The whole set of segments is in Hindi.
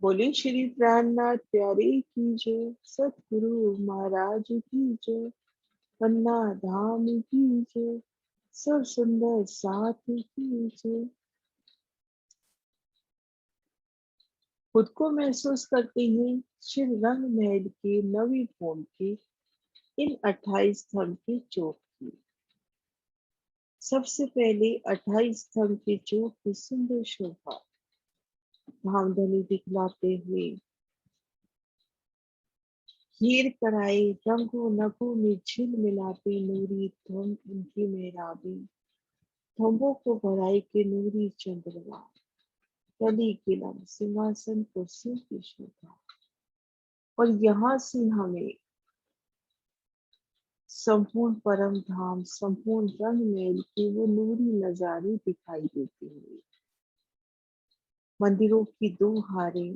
बोले श्री प्राणनाथ प्यारे की जय, सतगुरु महाराज की जय, पन्ना धाम की जय, सब सुंदर साथ की जय। खुद को महसूस करते हैं श्री रंग महल के नवी भूमि के इन 28 स्तंभ की चौक की। सबसे पहले 28 स्तंभ के चौक की सुंदर शोभा धामधनी दिखलाते हुए हीर कराए रंगों नगों में झिल मिलाते नूरी धुन उनकी मेहराबी, खम्भों को भराई के नूरी चंद्रमा, कली किलम सिंहासन कुर्सियों की शोभा। और यहाँ से हमें संपूर्ण परम धाम, संपूर्ण रंग मेल के वो नूरी नजारे दिखाई देते हुए मंदिरों की दो हारें,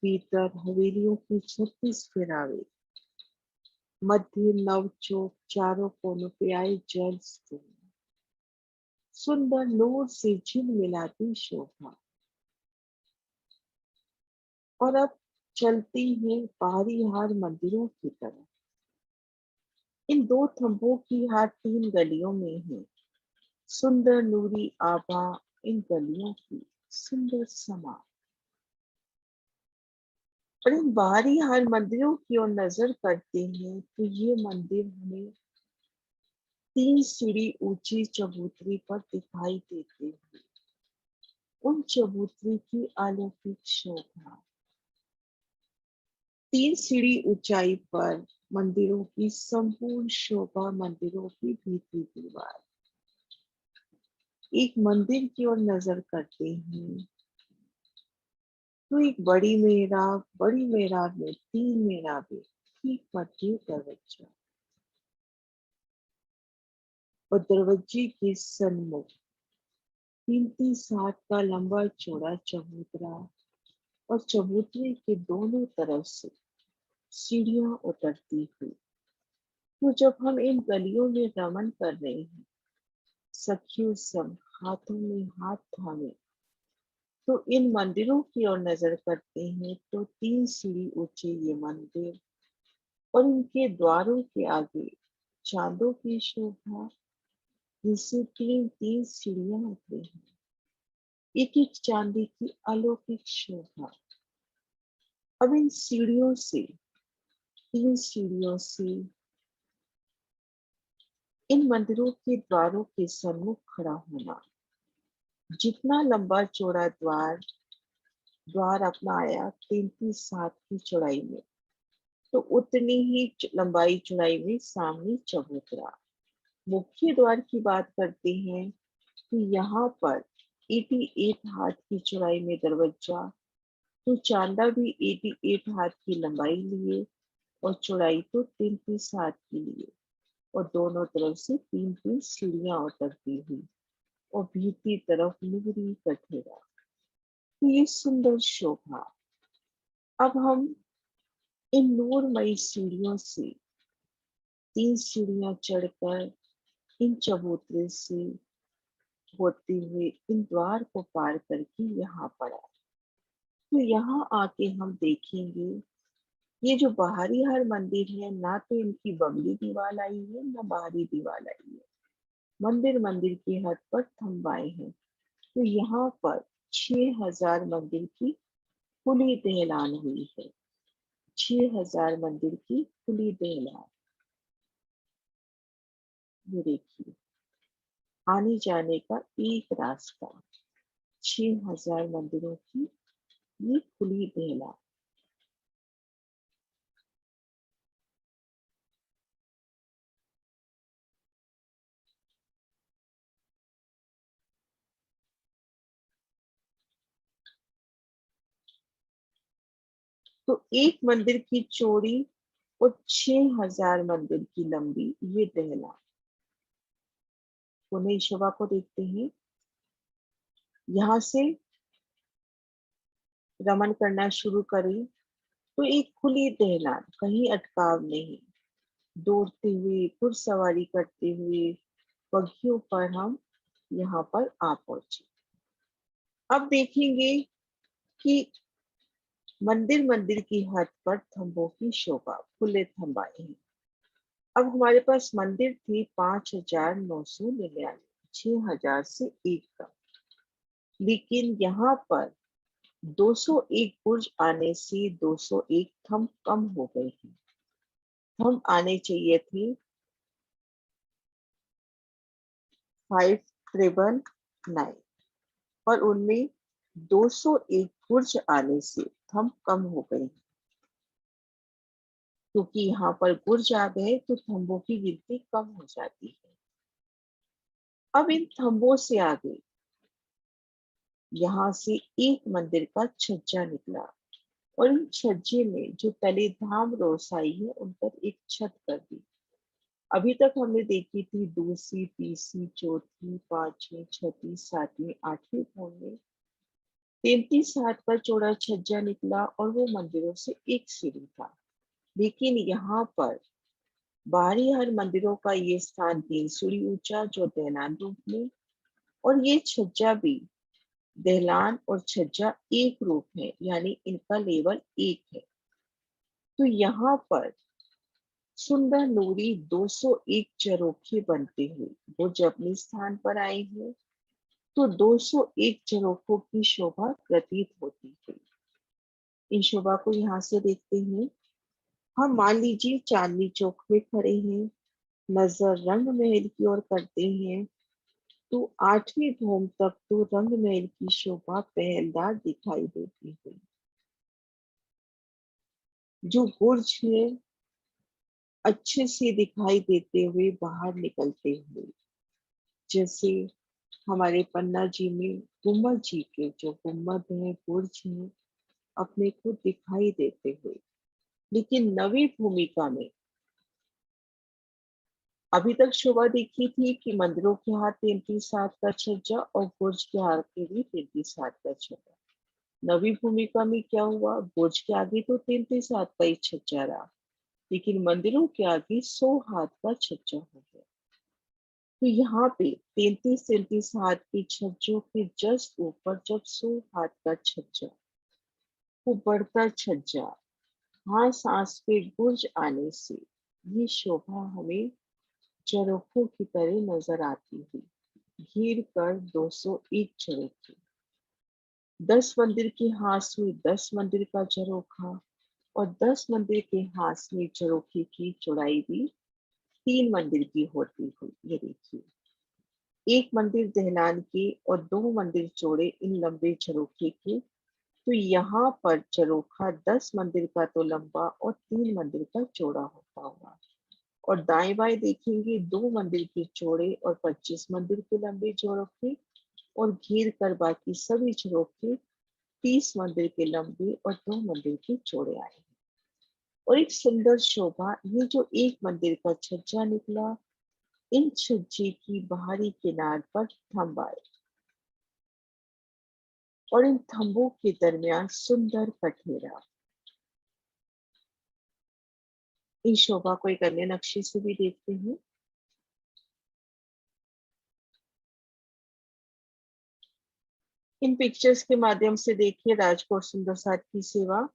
भीतर हवेलियों की 36 फिरावे, मध्य नव चौक, चारों कोनों पे आए जल स्तूप, सुंदर नूर से झिलमिलाती शोभा। और अब चलते हैं बाहरी हार मंदिरों की तरफ। इन दो थंभों की हार 3 गलियों में है, सुंदर नूरी आभा इन गलियों की सुंदर समा। और इन बाहरी हार मंदिरों की ओर नजर करते हैं तो ये मंदिर हमें 3 सीढ़ी ऊंची चबूतरी पर दिखाई देते हैं। उन चबूतरी की अलौकिक शोभा, 3 सीढ़ी ऊंचाई पर मंदिरों की संपूर्ण शोभा, मंदिरों की भीति दीवार। एक मंदिर की ओर नजर करते हैं तो एक बड़ी मेहराब में 3 मेहराबें, ठीक मध्य दरवाजा और दरवाजे के सन्मुख 3-3 का लंबा चौड़ा चबूतरा और चबूतरे के दोनों तरफ से सीढ़ियां उतरती हुई। तो जब हम इन गलियों में रमन कर रहे हैं सखियों संग हाथों में हाथ थामे, तो इन मंदिरों की ओर नजर करते हैं तो 3 सीढ़ी ऊंचे ये मंदिर और इनके द्वारों के आगे चांदों की शोभा, जिससे 3-3 सीढ़ियां उतरी हैं। एक एक चांदी की अलौकिक शोभा। अब इन सीढ़ियों से, 3 सीढ़ियों से इन मंदिरों के द्वारों के सम्मुख खड़ा होना। जितना लंबा चौड़ा द्वार अपना आया 33 की चौड़ाई में, तो उतनी ही लंबाई चौड़ाई में सामने चबूतरा। मुख्य द्वार की बात करते हैं तो यहाँ पर 88 हाथ की चौड़ाई में दरवाजा, तो चांदा भी 88 हाथ की लंबाई लिए और चौड़ाई तो 33 हाथ की लिए, और दोनों तरफ से 3-3 सीढ़ियां उतरती हुई और भीतरी तरफ नूरी कठेरा। तो ये सुंदर शोभा। अब हम इन नूरमयी सीढ़ियों से 3 सीढ़ियां चढ़कर इन चबूतरे से होते हुए इन द्वार को पार करके यहाँ पर आए। तो यहाँ आके हम देखेंगे ये जो बाहरी हर मंदिर है, ना तो इनकी बगली दीवार आई है ना बाहरी दीवार आई है। मंदिर मंदिर की हद पर थंबाए हैं। तो यहाँ पर 6000 मंदिर की खुली देहलान हुई है। 6000 मंदिर की खुली देहलान। ये देखिए, आने जाने का एक रास्ता, 6000 मंदिरों की ये खुली देहलान। तो एक मंदिर की चौड़ी और 6000 मंदिर की लंबी ये देहलान। पुणे शोभा को देखते हैं। यहाँ से रमन करना शुरू करें तो एक खुली देहलान, कहीं अटकाव नहीं। दौड़ते हुए, घुड़सवारी करते हुए बग्घियों पर हम यहाँ पर आ पहुंचे। अब देखेंगे कि मंदिर मंदिर की हद पर थंबों की शोभा, खुले थंब आए हैं। अब हमारे पास मंदिर थी 5,999, 6,000 से एक कम। लेकिन यहाँ पर 201 बुर्ज आने से 201 थंब कम हो गए हैं। थंब आने चाहिए थे 5,999, पर उनमें 201 बुर्ज आने से थंब कम हो गए हैं। क्योंकि यहाँ पर बुर्ज आ गए तो थंबों की गिनती कम हो जाती है। अब इन थंबों से आगे यहाँ से एक मंदिर का छज्जा निकला और इन छज्जे में जो तले धाम रोसाई है उन पर एक छत कर दी। अभी तक हमने देखी थी दूसरी, तीसरी, चौथी, पांचवी, छठी, सातवीं, आठवीं भूमि में 33 हाथ का चौड़ा छज्जा निकला और वो मंदिरों से एक सीढ़ी था। लेकिन यहाँ पर बाहरी हर मंदिरों का ये स्थान 3 सीढ़ी ऊंचा जो दैनान रूप में, और ये छज्जा भी दहलान और छज्जा एक रूप है, यानी इनका लेवल एक है। तो यहाँ पर सुंदर नूरी 201 झरोखे बनते हुए वो जब अपने स्थान पर आए हैं तो 201 झरोखों की शोभा प्रतीत होती है। इन शोभा को यहाँ से देखते हैं। हम मान लीजिए चांदनी चौक में खड़े हैं, नजर रंग महल की ओर करते हैं तो 8वीं भूम तक तो रंग महल की शोभा पहलदार दिखाई देती है। जो बुर्ज है अच्छे से दिखाई देते हुए बाहर निकलते हुए, जैसे हमारे पन्ना जी में गुम्बद जी के जो गुम्बद है, बुर्ज है, अपने को दिखाई देते हुए। लेकिन नवी भूमिका में अभी तक शोभा देखी थी कि मंदिरों के हाथ 33 हाथ का छज्जा और बुर्ज के हाथ के भी 33 हाथ का छज्जा। नवी भूमिका में क्या हुआ, बुर्ज के आगे तो 33 हाथ का ही छज्जा रहा, लेकिन मंदिरों के आगे 100 हाथ का छज्जा हो गया। तो यहाँ पे 33-33 हाथ के छज्जों के जस्ट ऊपर जब 100 हाथ का छज्जा, वो बढ़ता छज्जा, हाँ सांस पे बुर्ज आने से ये शोभा हमें झरोखों की तरह नजर आती है। घेर कर 201 झरोखे, 10 मंदिर के हाथ में 10 मंदिर का झरोखा, और 10 मंदिर के हाथ में झरोखे की चौड़ाई भी 3 मंदिर की होती हुई। ये देखिए, एक मंदिर दहलान के और 2 मंदिर चौड़े इन लंबे झरोखे के। तो यहाँ पर झरोखा 10 मंदिर का तो लंबा और 3 मंदिर का चौड़ा होता हुआ, और दाएं बाएं देखेंगे 2 मंदिर के चौड़े और 25 मंदिर के लंबे झरोखे, और घेर कर बाकी सभी झरोखे 30 मंदिर के लंबे और 2 मंदिर के चौड़े आए। और एक सुंदर शोभा, ये जो एक मंदिर का छज्जा निकला, इन छज्जे की बाहरी किनार पर थंब आए और इन थंबों के दरमियान सुंदर कठेरा। इन शोभा को एक अन्य नक्शे से भी देखते हैं। इन पिक्चर्स के माध्यम से देखिए राजकोट सुंदर साथ की सेवा,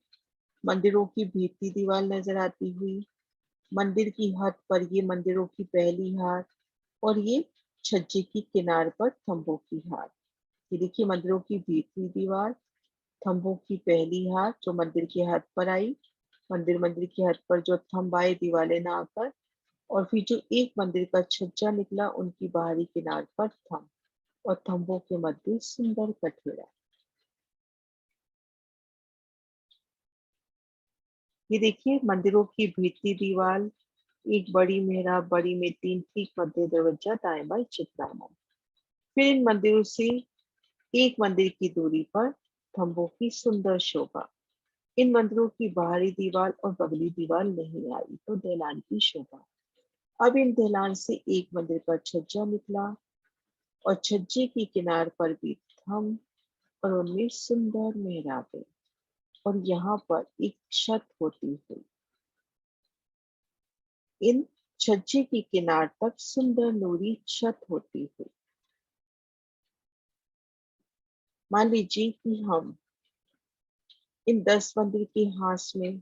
मंदिरों की भीती दीवार नजर आती हुई, मंदिर की हद पर ये मंदिरों की पहली हार, और ये छज्जे की किनार पर थंबों की हार। ये देखिए मंदिरों की भीती दीवार, थंबों की पहली हार जो मंदिर की हद पर आई, मंदिर की हद पर जो थंब आए दीवारें ना आकर, और फिर जो एक मंदिर का छज्जा निकला उनकी बाहरी किनार पर थंब, और थंबों के मध्य सुंदर कठेरा। ये देखिए मंदिरों की भीती दीवार, एक बड़ी मेहराब, बड़ी में 3 ठीक मध्य दरवाजा, दाएं बाएं चित्रामण। फिर इन मंदिरों से एक मंदिर की दूरी पर थंबों की सुंदर शोभा। इन मंदिरों की बाहरी दीवार और बगली दीवार नहीं आई तो दहलान की शोभा। अब इन दहलान से एक मंदिर का छज्जा निकला और छज्जे की किनार पर भी थंब, और उनमें सुंदर मेहराबें, और यहाँ पर एक छत होती हुई। इन छज्जे की किनार तक सुंदर नूरी छत होती हुई। मान लीजिए कि हम इन 10 मंदिर के हास में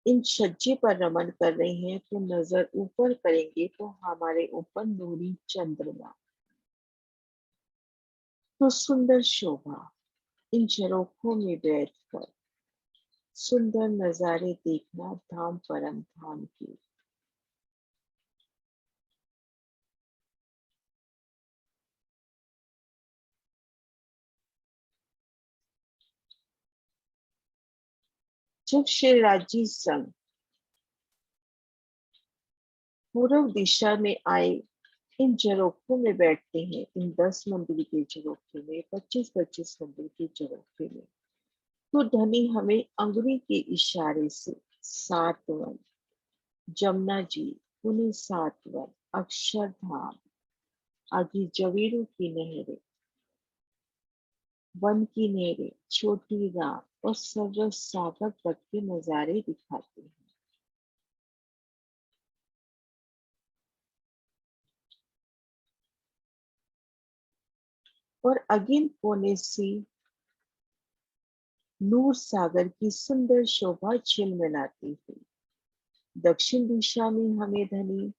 इन छज्जे पर रमन कर रहे हैं, तो नजर ऊपर करेंगे तो हमारे ऊपर नूरी चंद्रमा, तो सुंदर शोभा। इन झरोखों में बैठकर सुंदर नजारे देखना धाम परम धाम की। जब श्री राजी संग पूर्व दिशा में आए, इन झरोखों में बैठते हैं, इन 10 मंदिर के झरोखे में, 25-25 मंदिर के झरोखे में, तो धनी हमें अंगुली के इशारे से 7 वन, जमुना जी, पुणे 7 वन, अक्षरधाम, आगे जवेरों की नहरें, वन की नहरें, छोटी राम और सरस सागर तक के नजारे दिखाते हैं। और अगेन कोने से नूर सागर की सुंदर शोभा झिलमिलाती हुई। दक्षिण दिशा में हमें धनी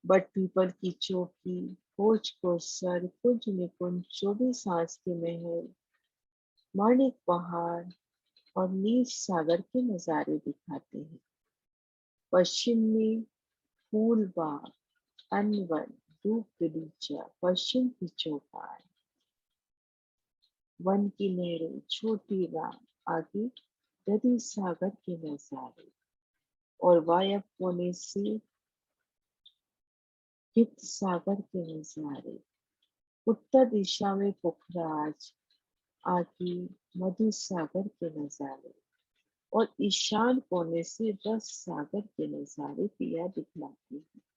बट पीपल की चौकी, खोज को सर, कुंज निकुंज, 24 सांस के महल, माणिक पहाड़ और नील सागर के नजारे दिखाते हैं। पश्चिम में फूलबाग, अनवन, धूप गलीचा, पश्चिम की चौपाल, वन की नहरें, छोटी राम, आगे दधी सागर के नजारे। और वायव्य कोने से हित सागर के नजारे। उत्तर दिशा में पुखराज, आगे मधु सागर के नजारे। और ईशान कोने से रस सागर के नजारे पिया दिखलाती है।